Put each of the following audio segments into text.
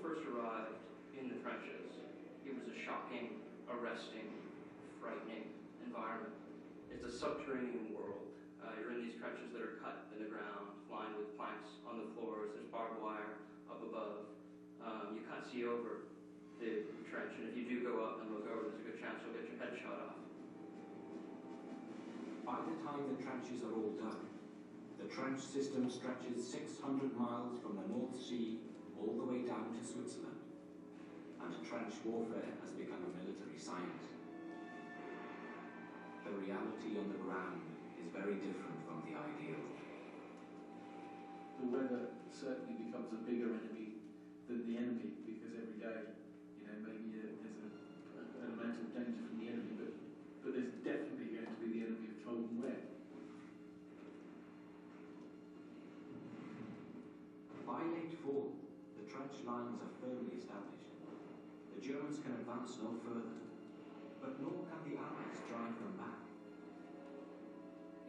first arrived in the trenches, it was a shocking, arresting, frightening environment. It's a subterranean world. You're in these trenches that are cut in the ground, lined with planks on the floors. There's barbed wire up above. You can't see over the trench, and if you do go up and look over, there's a good chance you'll get your head shot off. By the time the trenches are all done, the trench system stretches 600 miles from the North Sea all the way down to Switzerland, and trench warfare has become a military science. The reality on the ground is very different from the ideal. The weather certainly becomes a bigger enemy than the enemy, because every day, maybe there's an amount of danger from the enemy, but there's definitely going to be the enemy of cold and wet. By late fall, the trench lines are firmly established. The Germans can advance no further, but nor can the Allies drive them back.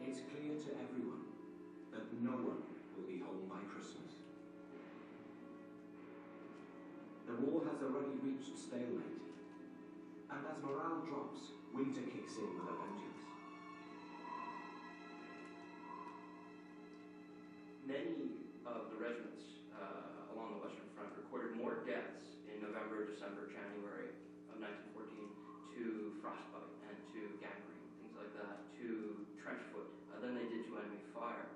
It's clear to everyone that no one will be home by Christmas. The war has already reached stalemate, and as morale drops, winter kicks in with a vengeance. Many of the regiments along the Western Front recorded more deaths in November, December, January of 1914 to frostbite and to gangrene, things like that, to trench foot, than they did to enemy fire.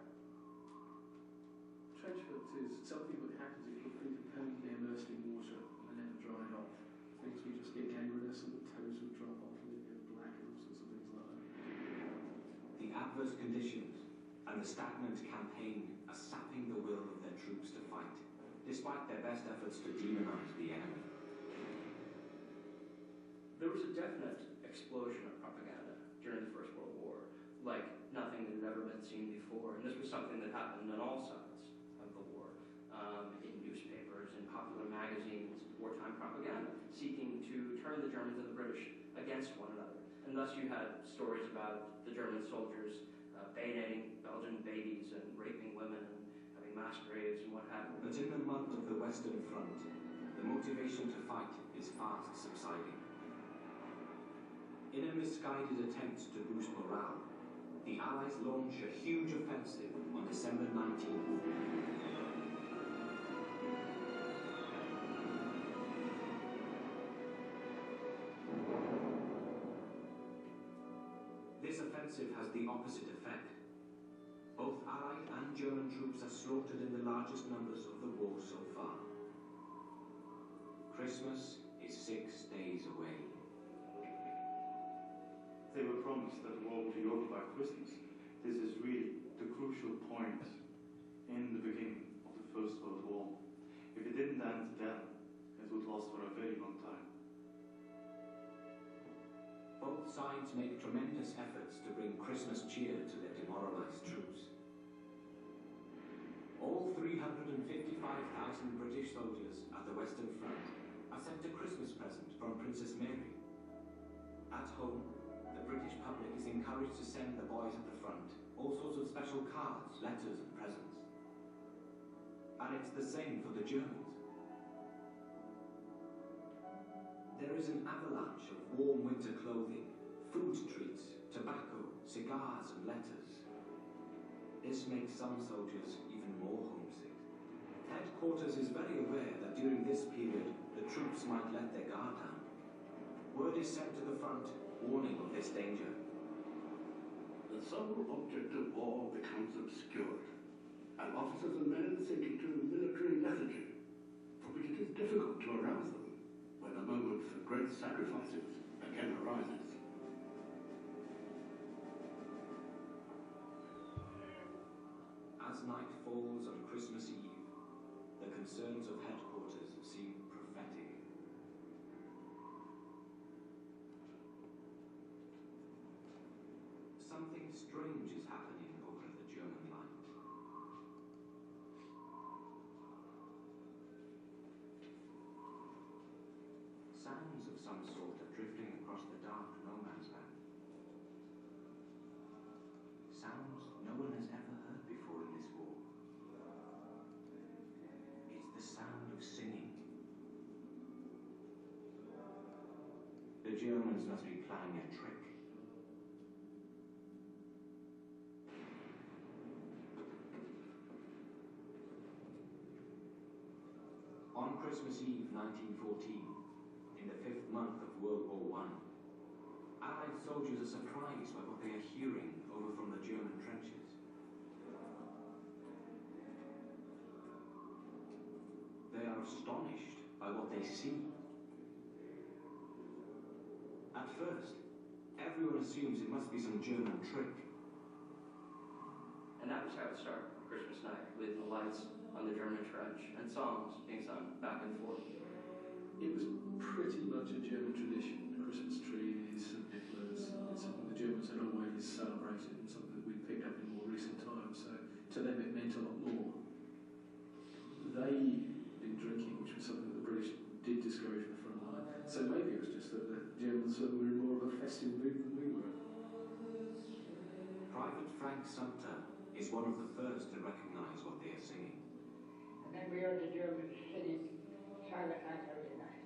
Trench foot is something that happens if your feet are permanently immersed in water and never dried off. Things will just get gangrenous and the toes will drop off and they go black and all sorts of things like that. The adverse conditions and the stagnant campaign are sapping the will of their troops to fight, despite their best efforts to demonize the enemy. There was a definite explosion of propaganda during the First World War, like nothing that had ever been seen before, and this was something that happened on all sides of the war, in newspapers, in popular magazines, wartime propaganda, seeking to turn the Germans and the British against one another. And thus you had stories about the German soldiers bayoneting Belgian babies and raping women and having mass graves and what have you. But in the mud of the Western Front, the motivation to fight is fast subsiding. In a misguided attempt to boost morale, the Allies launch a huge offensive on December 19th. This offensive has the opposite effect. Both Allied and German troops are slaughtered in the largest numbers of the war so far. Christmas is 6 days away. They were promised that the war would be over by Christmas. This is really the crucial point in the beginning of the First World War. If it didn't end then, it would last for a very long time. Both sides make tremendous efforts to bring Christmas cheer to their demoralized troops. All 355,000 British soldiers at the Western Front are sent a Christmas present from Princess Mary. At home, the British public is encouraged to send the boys at the front all sorts of special cards, letters and presents. And it's the same for the Germans. There is an avalanche of warm winter clothing, food treats, tobacco, cigars and letters. This makes some soldiers even more homesick. Headquarters is very aware that during this period, the troops might let their guard down. Word is sent to the front, warning of this danger. The sole object of war becomes obscured, and officers and men sink into military lethargy, from which it is difficult to arouse them when the moment for great sacrifices again arises. As night falls on Christmas Eve, the concerns of headquarters seem prophetic. Something strange is happening over the German lines. Sounds of some sort are drifting across the dark no man's land. Sounds no one has ever heard before in this war. It's the sound of singing, the Germans must be planning a trick. On Christmas Eve 1914, in the 5th month of World War I, Allied soldiers are surprised by what they are hearing over from the German trenches. They are astonished by what they see. At first, everyone assumes it must be some German trick. And that was how it started, Christmas night, with the lights on the German trench and songs being sung back and forth. It was pretty much a German tradition. The Christmas tree, St. Nicholas, it's something the Germans had always celebrated and something that we picked up in more recent times. So to them it meant a lot more. They'd been drinking, which was something that the British did discourage from the front line. So maybe it was just that the Germans were in more of a festive mood than we were. Private Frank Sumter is one of the first to recognise what they are singing. And then we heard the Germans singing Silent Night every night.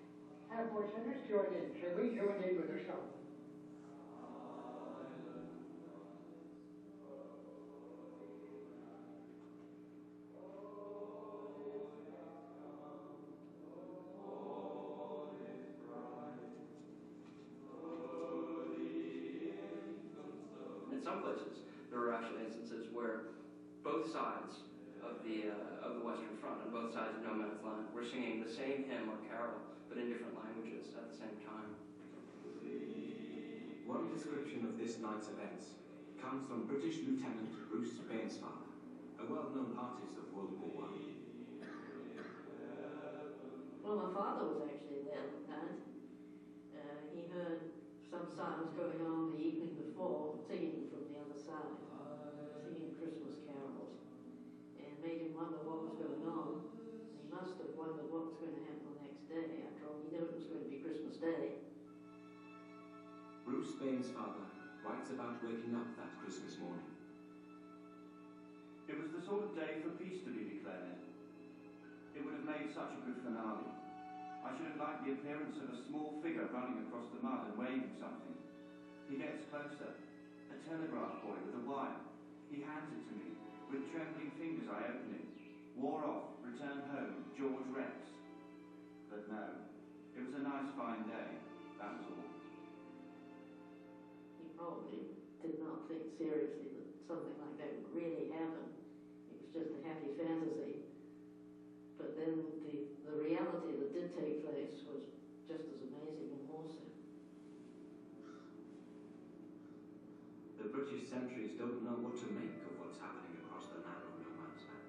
And of course, let's join in. So we joined in with the song. In some places, there were actually instances where both sides of the Western Front, on both sides of No Man's Land, were singing the same hymn or carol, but in different languages at the same time. One description of this night's events comes from British Lieutenant Bruce Bairnsfather, a well-known artist of World War I. Well, my father was actually there that night. He heard some sounds going on the evening before, singing from the other side, singing Christmas carols, and made him wonder what was going on. He must have wondered what was going to happen the next day. After all, he knew it was going to be Christmas Day. Bruce Bairnsfather writes about waking up that Christmas morning. It was the sort of day for peace to be declared. It would have made such a good finale. I should have liked the appearance of a small figure running across the mud and waving something. He gets closer. A telegraph boy with a wire. He hands it to me. With trembling fingers I open it. War off, return home, George Rex. But no, it was a nice fine day, that was all. He probably did not think seriously that something like that would really happen. It was just a happy fantasy. But then the reality that did take place was just as amazing and more so. The British sentries don't know what to make of what's happening across the narrow no man's land.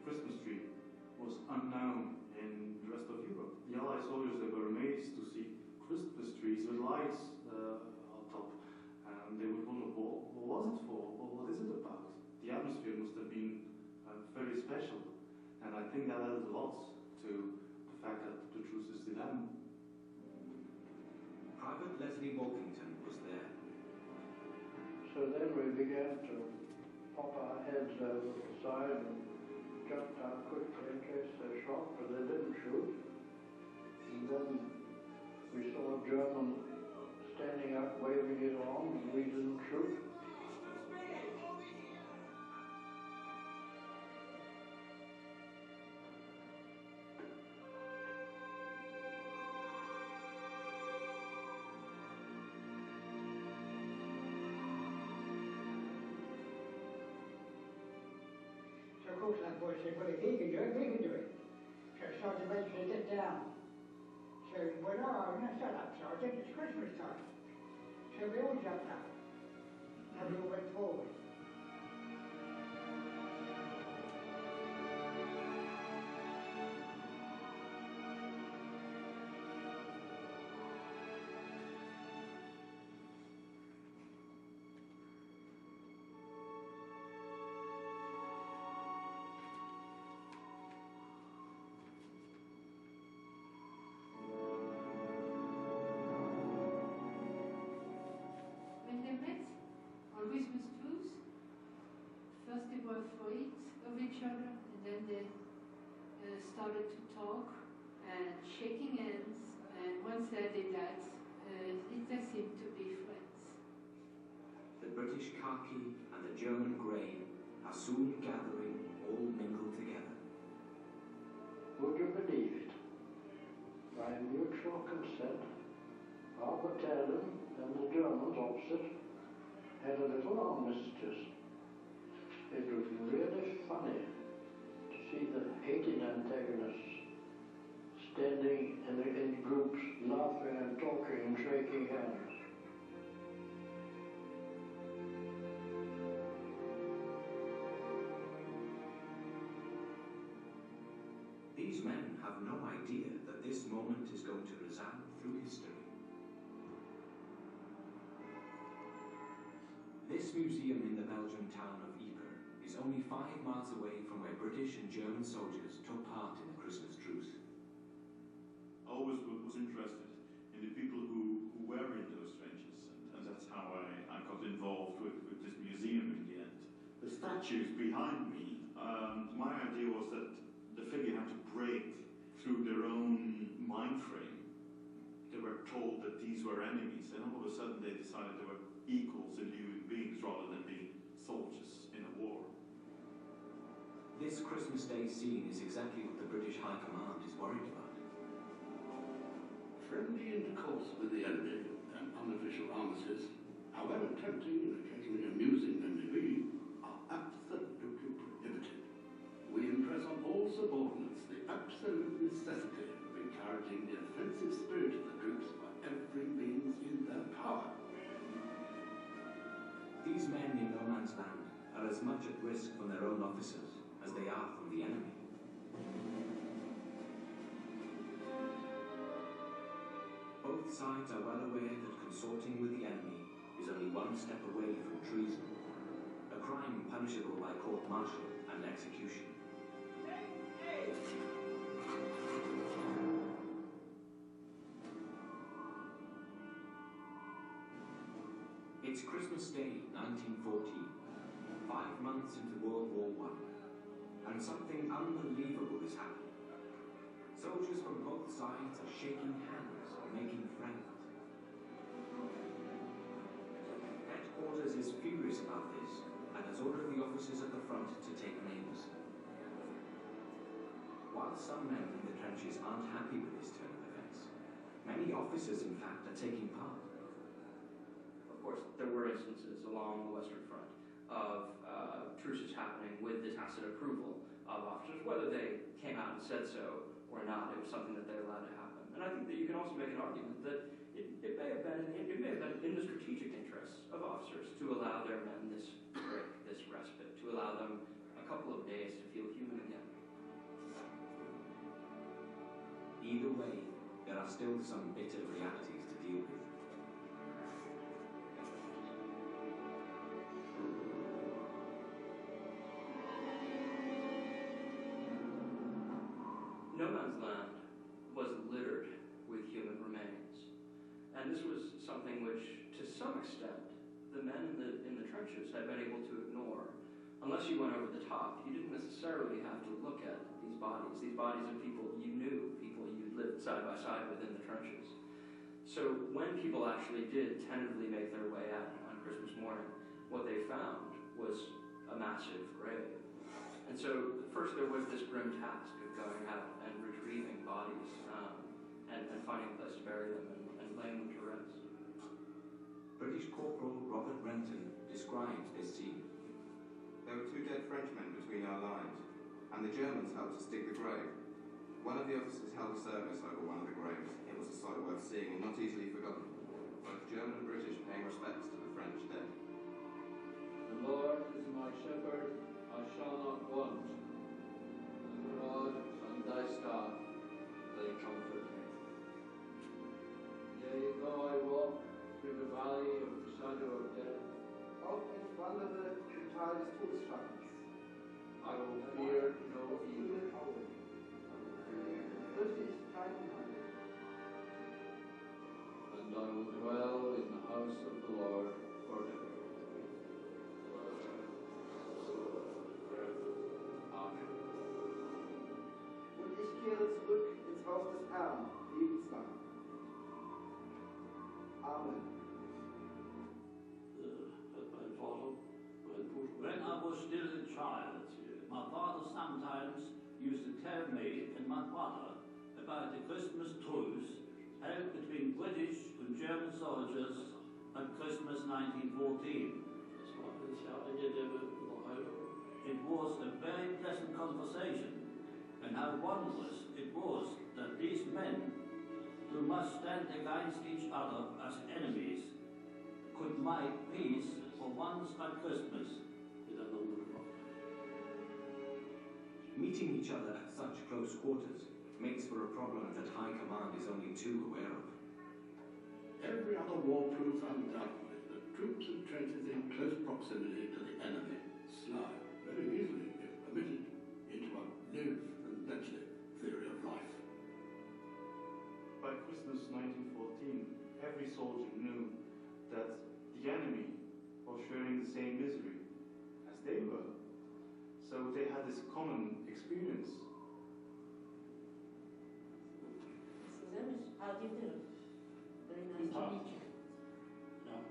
Christmas tree was unknown in the rest of Europe. The Allied soldiers, they were amazed to see Christmas trees with lights on top. And they would wonder, what was it for? What is it about? The atmosphere must have been very special. And I think that added a lot to the fact that the truce is still happening. Private Leslie Walkington was there. So then we began to pop our heads over the side and jumped out quickly in case they shot, but they didn't shoot. And then we saw a German standing up waving his arms, and we didn't shoot. course, that boy said, well, if he can do it, we can do it. So Sergeant eventually get down. So, well, no, shut up, Sergeant, it's Christmas time. So we all jumped up, and we all went forward. When they met on Christmas truce, first they were afraid of each other, and then they started to talk and shaking hands, and once they did that, they seemed to be friends. The British khaki and the German grey are soon gathering, all mingled together. Would you believe it? By mutual consent, our battalion and the Germans opposite had a little armistice. It was really funny to see the hated antagonists standing in groups, laughing and talking and shaking hands. These men have no idea that this moment is going to resound through history. This museum in the Belgian town of Ypres is only 5 miles away from where British and German soldiers took part in the Christmas truce. I always was interested in the people who were in those trenches, and that's how I got involved with this museum in the end. The statues behind me, my idea was that the figure had to break through their own mind frame. They were told that these were enemies, and all of a sudden they decided they were equals in human beings rather than being soldiers in a war. This Christmas Day scene is exactly what the British High Command is worried about. Friendly intercourse with the enemy and unofficial armistice, however tempting and occasionally amusing they may be, are absolutely prohibited. We impress on all subordinates the absolute necessity of encouraging the offensive spirit of the troops by every means in their power. These men in no man's land are as much at risk from their own officers as they are from the enemy. Both sides are well aware that consorting with the enemy is only one step away from treason, a crime punishable by court-martial and execution. It's Christmas Day, 1914, 5 months into World War I, and something unbelievable is happening. Soldiers from both sides are shaking hands and making friends. Headquarters is furious about this and has ordered the officers at the front to take names. While some men in the trenches aren't happy with this turn of events, many officers, in fact, are taking part. Of course, there were instances along the Western Front of truces happening with the tacit approval of officers, whether they came out and said so or not. It was something that they allowed to happen. And I think that you can also make an argument that it may have been in the strategic interests of officers to allow their men this break, this respite, to allow them a couple of days to feel human again. Either way, there are still some bitter realities to deal with. No Man's Land was littered with human remains. And this was something which, to some extent, the men in the trenches had been able to ignore. Unless you went over the top, you didn't necessarily have to look at these bodies of people you knew, people you lived side by side with in the trenches. So when people actually did tentatively make their way out on Christmas morning, what they found was a massive grave. And so first there was this grim task of going out and retrieving bodies and finding a place to bury them and laying them to rest. British Corporal Robert Renton describes this scene. There were 2 dead Frenchmen between our lines. and the Germans helped us dig the grave. One of the officers held a service over one of the graves. It was a sight worth seeing and not easily forgotten. Both German and British paying respects to the French dead. The Lord is my shepherd, I shall not want. Thy rod and thy staff, they comfort me. Yea, though I walk through the valley of the shadow of death, auch ich wandere im Tal des Todesschattens, I will fear no evil. fürchte ich kein Unheil. And I will dwell in the house of the Lord forever. Amen. Und ich kehre zurück ins Haus des Herrn, lebenslang. Amen. When I was still a child, my father sometimes used to tell me and my brother about the Christmas truce held between British and German soldiers at Christmas 1914. It was a very pleasant conversation, and how wondrous it was that these men, who must stand against each other as enemies, could make peace for once at Christmas. Meeting each other at such close quarters makes for a problem that High Command is only too aware of. Every other war proves undoubtedly that troops and trenches in close proximity to the enemy slide very easily, if permitted, into a live and let live theory of life. By Christmas 1914, every soldier knew that the enemy was sharing the same misery as they were. So they had this common experience. Mrs. Emmett, how do you do? Very nice to meet you. Yeah.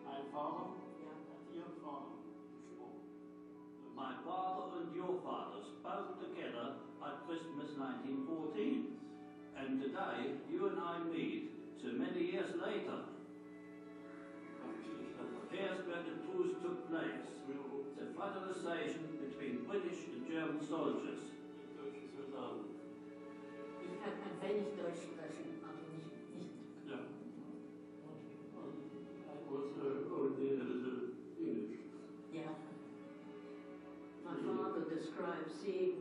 My father? Yeah. Your father. My father and your father spoke together at Christmas 1914. And today, you and I meet so many years later. Here's where the truce took place. The fraternization between British and German soldiers. Ich kann ein wenig Deutsch sprechen, aber nicht. Ja. I was originally English. Yeah. My father described seeing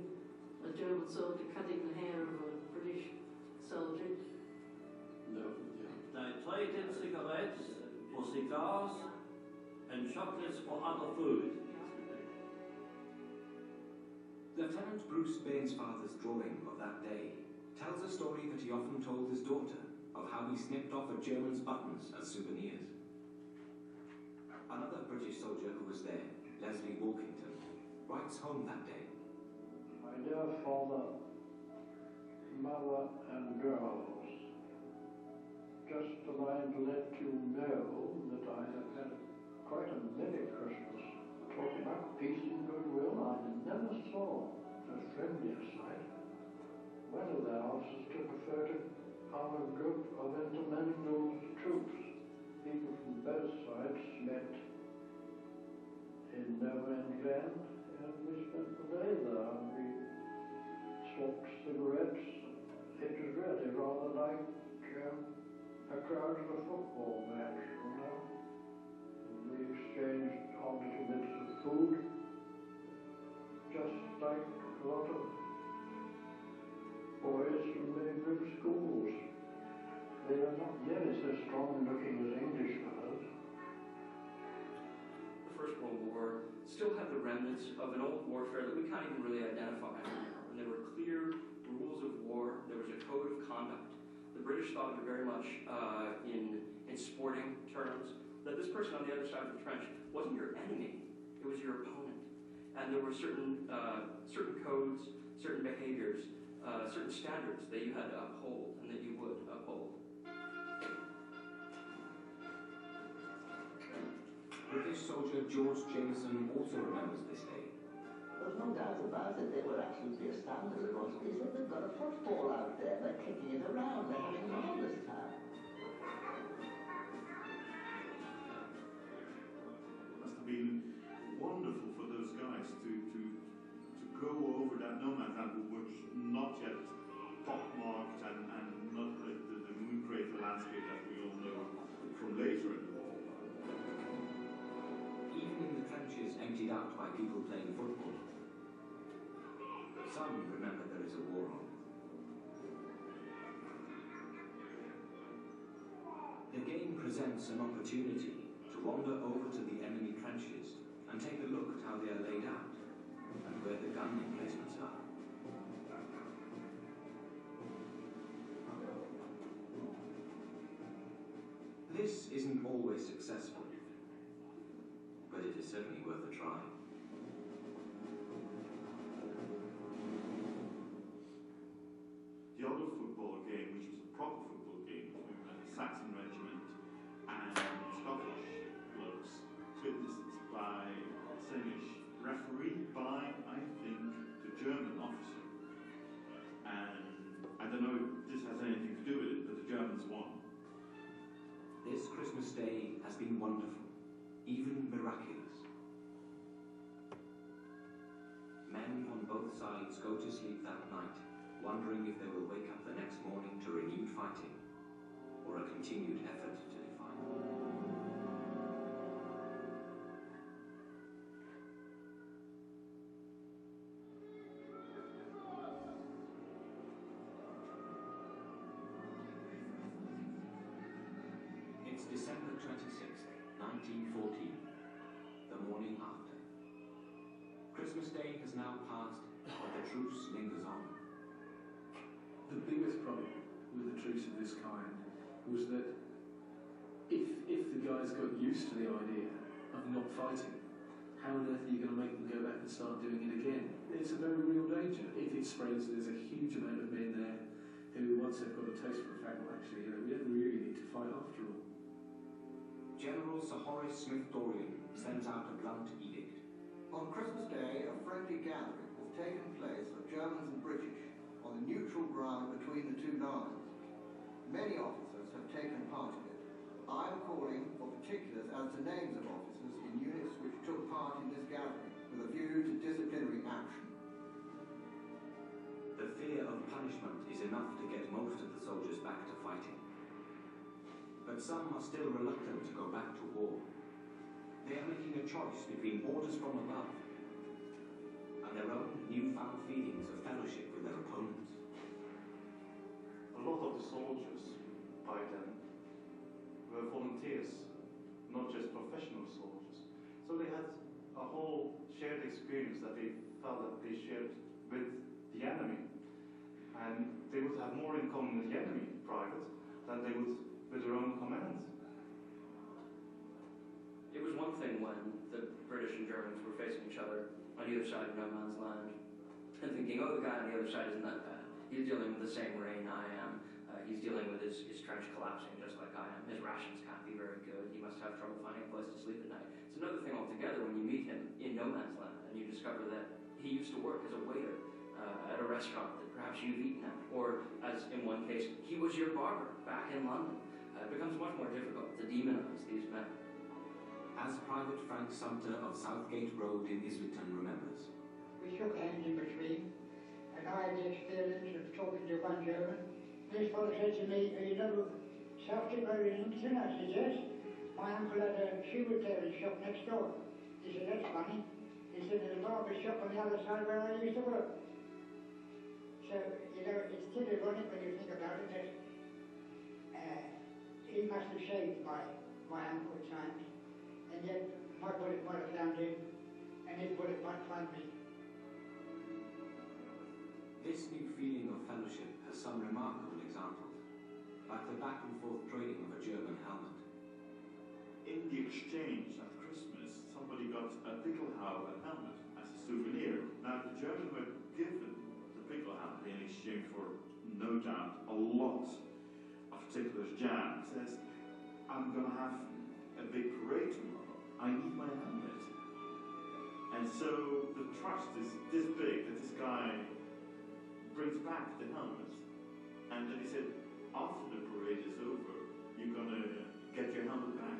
a German soldier cutting the hair of a British soldier. No. Yeah. They traded cigarettes for cigars and chocolates for other food. Lieutenant Bruce Bairnsfather's drawing of that day tells a story that he often told his daughter of how he snipped off a German's buttons as souvenirs. Another British soldier who was there, Leslie Walkington, writes home that day. My dear father, mother and girls, just a line to let you know that I have had quite a merry Christmas. Talk about peace and goodwill, I never saw a friendlier sight. One of the houses took a photo of a group of intermingled troops. People from both sides met in No Man's Land, and we spent the day there. We smoked cigarettes. It was really rather like a crowd at a football match, you know. We exchanged our little bits of food, just like a lot of boys from neighbouring schools. They are not nearly so strong looking as English fellows. The First World War still had the remnants of an old warfare that we can't even really identify anymore. And there were clear rules of war, there was a code of conduct. The British thought of it very much in sporting terms, that this person on the other side of the trench wasn't your enemy, it was your opponent. And there were certain codes, certain behaviors, certain standards that you had to uphold and that you would uphold. British soldier George Jameson also remembers this day. There's no doubt about it, they were absolutely astounded at us. They said they've got a football out there, they're kicking it around, they're having all this time. It must have been wonderful for those guys nice to go over that no man's land, which not yet pockmarked and not the moon crater landscape that we all know from later in the war. Even in the trenches emptied out by people playing football, some remember there is a war on. The game presents an opportunity to wander over to the enemy trenches and take a look at how they are laid out and where the gun emplacements are. This isn't always successful, but it is certainly worth a try. The other football game, which was a proper football game between the Saxon regiment and Scottish blokes, witnessed by Samish, refereed by, I think, the German officer. And I don't know if this has anything to do with it, but the Germans won. This Christmas Day has been wonderful, even miraculous. Men on both sides go to sleep that night, wondering if they will wake up the next morning to renewed fighting or a continued effort to define. It's December 26th, 1914, the morning after. Christmas Day has now passed, but the truce lingers on. The biggest problem with a truce of this kind was that if the guys got used to the idea of not fighting, how on earth are you going to make them go back and start doing it again? It's a very real danger. If it spreads, there's a huge amount of men there who, once they've got a taste for the fact, well, actually, we don't really need to fight after all. General Sir Horace Smith-Dorrien sends out a blunt edict. On Christmas Day, a friendly gathering has taken place of Germans and British on the neutral ground between the two lines. Many officers have taken part in it. I am calling for particulars as to names of officers in units which took part in this gathering, with a view to disciplinary action. The fear of punishment is enough to get most of the soldiers back to fighting. But some are still reluctant to go back to war. They are making a choice between orders from above and their own newfound feelings of fellowship with their opponents. A lot of the soldiers by then were volunteers, not just professional soldiers. So they had a whole shared experience that they felt that they shared with the enemy. And they would have more in common with the enemy, private, than they would with their own command. It was one thing when the British and Germans were facing each other on either side of no man's land and thinking, oh, the guy on the other side isn't that bad. He's dealing with the same rain I am. He's dealing with his trench collapsing just like I am. His rations can't be very good. He must have trouble finding a place to sleep at night. It's another thing altogether when you meet him in no man's land and you discover that he used to work as a waiter at a restaurant that perhaps you've eaten at, or as in one case, he was your barber back in London. It becomes much more difficult to demonize these men. As Private Frank Sumter of Southgate Road in Islington remembers. We shook hands in between, and I had the experience of talking to one German. This fellow said to me, "Are you never Southgate Road in Islington?" I said, "Yes. My uncle had a shoe retailing shop next door." He said, "That's funny." He said, "There's a barber shop on the other side where I used to work." So, you know, it's still ironic when you think about it that he must have shaved my uncle at times, and yet my bullet might have found him, and his bullet might find me. This new feeling of fellowship has some remarkable examples, like the back and forth trading of a German helmet. In the exchange at Christmas, somebody got a Pickelhauer helmet as a souvenir. Now, the Germans were given the Pickelhauer in exchange for, no doubt, a lot of Tickler's jam. He says, I'm going to have a big parade tomorrow. I need my helmet. And so the trust is this big that this guy brings back the helmet. And then he said, after the parade is over, you're going to get your helmet back.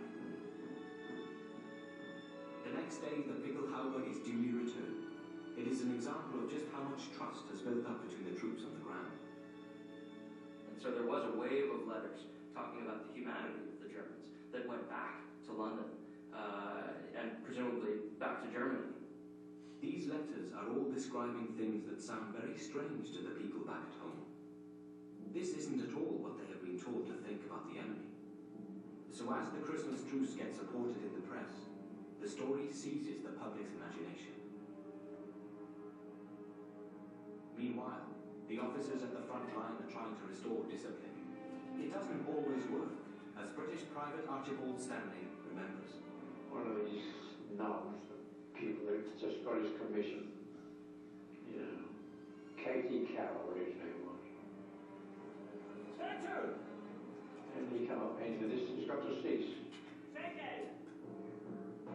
The next day, the Pickelhaube is duly returned. It is an example of just how much trust has built up between the troops on the ground. And so there was a wave of letters talking about the humanity of the Germans that went back to London and presumably back to Germany. These letters are all describing things that sound very strange to the people back at home. This isn't at all what they have been taught to think about the enemy. So as the Christmas truce gets supported in the press, the story seizes the public's imagination. Meanwhile, the officers at the front line are trying to restore discipline. It doesn't always work, as British Private Archibald Stanley remembers. One of these knobs, people that just got his commission, you know, Katie Carroll, what his name was. Statue! And he come up into this, he's got to cease.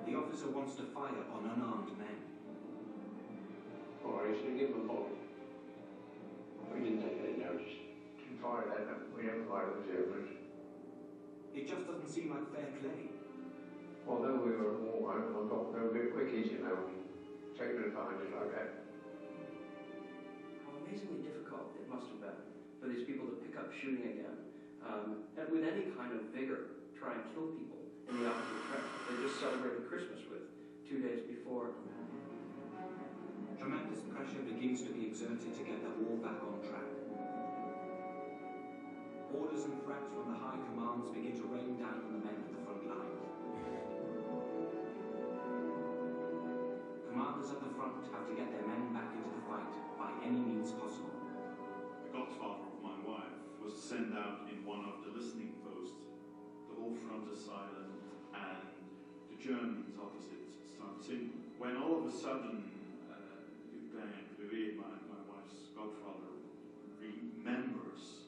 The officer wants to fire on unarmed men. Or he should give him a bullet. We didn't take any notice. Didn't fire that, we didn't fire the Germans. It just doesn't seem like fair play. Although we were more, I thought they were a bit wicked, you know, taking advantage like that. How amazingly difficult it must have been for these people to pick up shooting again, and with any kind of vigor, try and kill people in the opposite direction. They just celebrated Christmas with 2 days before. Tremendous pressure begins to be exerted to get the war back on track. Orders and threats from the high commands begin to rain down on the men at the front lines. Commanders at the front have to get their men back into the fight by any means possible. The godfather of my wife was sent out in one of the listening posts. The whole front is silent, and the Germans opposite start singing. When all of a sudden, my wife's godfather, remembers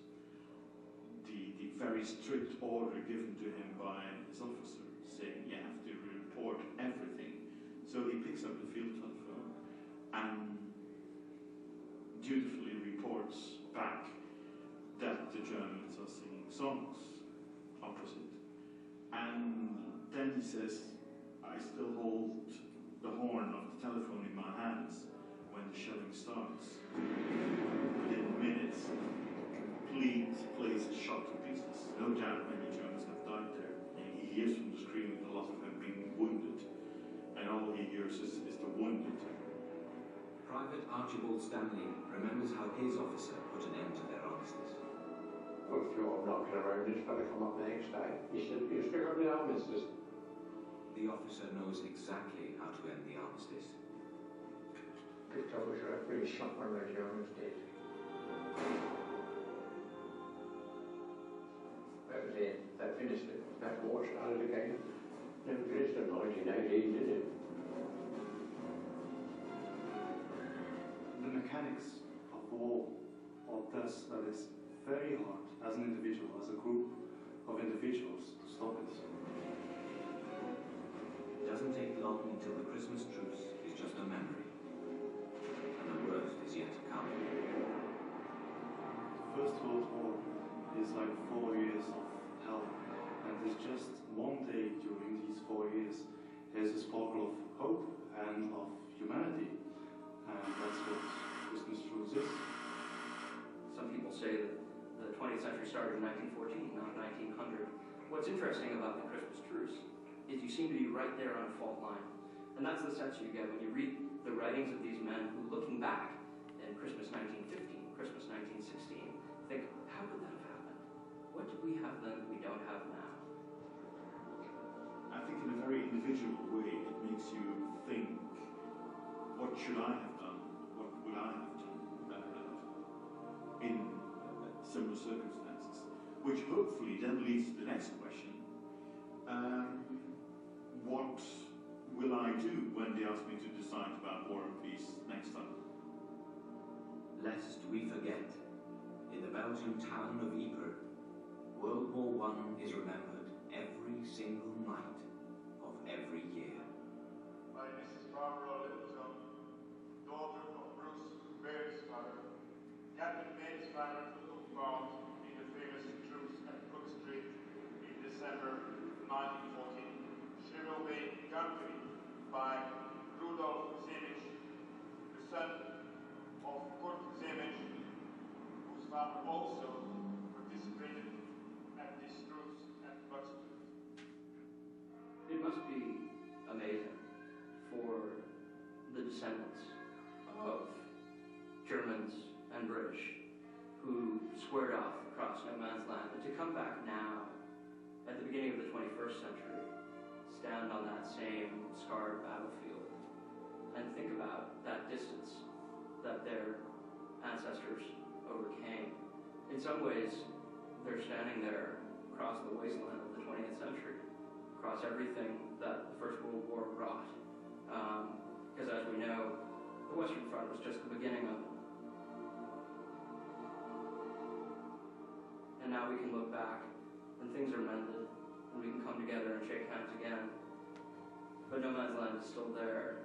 the very strict order given to him by his officer, saying you have to report everything. So he picks up the field telephone and dutifully reports back that the Germans are singing songs opposite. And then he says, I still hold the horn of the telephone in my hands when the shelling starts. Within minutes, complete place is shot to pieces. No doubt many Germans have died there. And he hears from the screaming a lot of them being wounded. And all he hears is the wounded. Private Archibald Stanley remembers how his officer put an end to their armistice. Well, if you're knocking around, this fella come up the next day. He said, you stick up the armistice. The officer knows exactly how to end the armistice. Picked up his referee, shot one of those Germans dead. That was it. That finished it. That war started again. Never finished in 1918, did it? The mechanics of war are thus that it's very hard as an individual, as a group of individuals, to stop it. It doesn't take long until the Christmas truce is just a memory. And the worst is yet to come. The First World War is like 4 years of hell, and there's just one day during these 4 years there's a sparkle of hope and of humanity, and that's what Christmas truce is. Some people say that the 20th century started in 1914, not 1900. What's interesting about the Christmas truce is you seem to be right there on a fault line. And that's the sense you get when you read the writings of these men who, looking back in Christmas 1915, Christmas 1916, think, how could that have happened? What did we have then that we don't have now? I think in a very individual way, it makes you think, what should I have done? What would I have done in similar circumstances? Which hopefully then leads to the next question. What will I do when they ask me to decide about war and peace next time? Lest we forget, in the Belgian town of Ypres, World War I is remembered every single night of every year. By Mrs. Barbara Littleton, daughter of Bruce Bairdsfather. Captain Bairdsfather took part in the famous truce at Cook Street in December 1914. She will be accompanied by Farmer also participated at this truce at Buxton. It must be amazing for the descendants of both Germans and British who squared off across no man's land, and to come back now, at the beginning of the 21st century, stand on that same scarred battlefield and think about that distance that their ancestors overcame. In some ways, they're standing there across the wasteland of the 20th century, across everything that the First World War brought. Because as we know, the Western Front was just the beginning of it. And now we can look back, and things are mended, and we can come together and shake hands again. But no man's land is still there,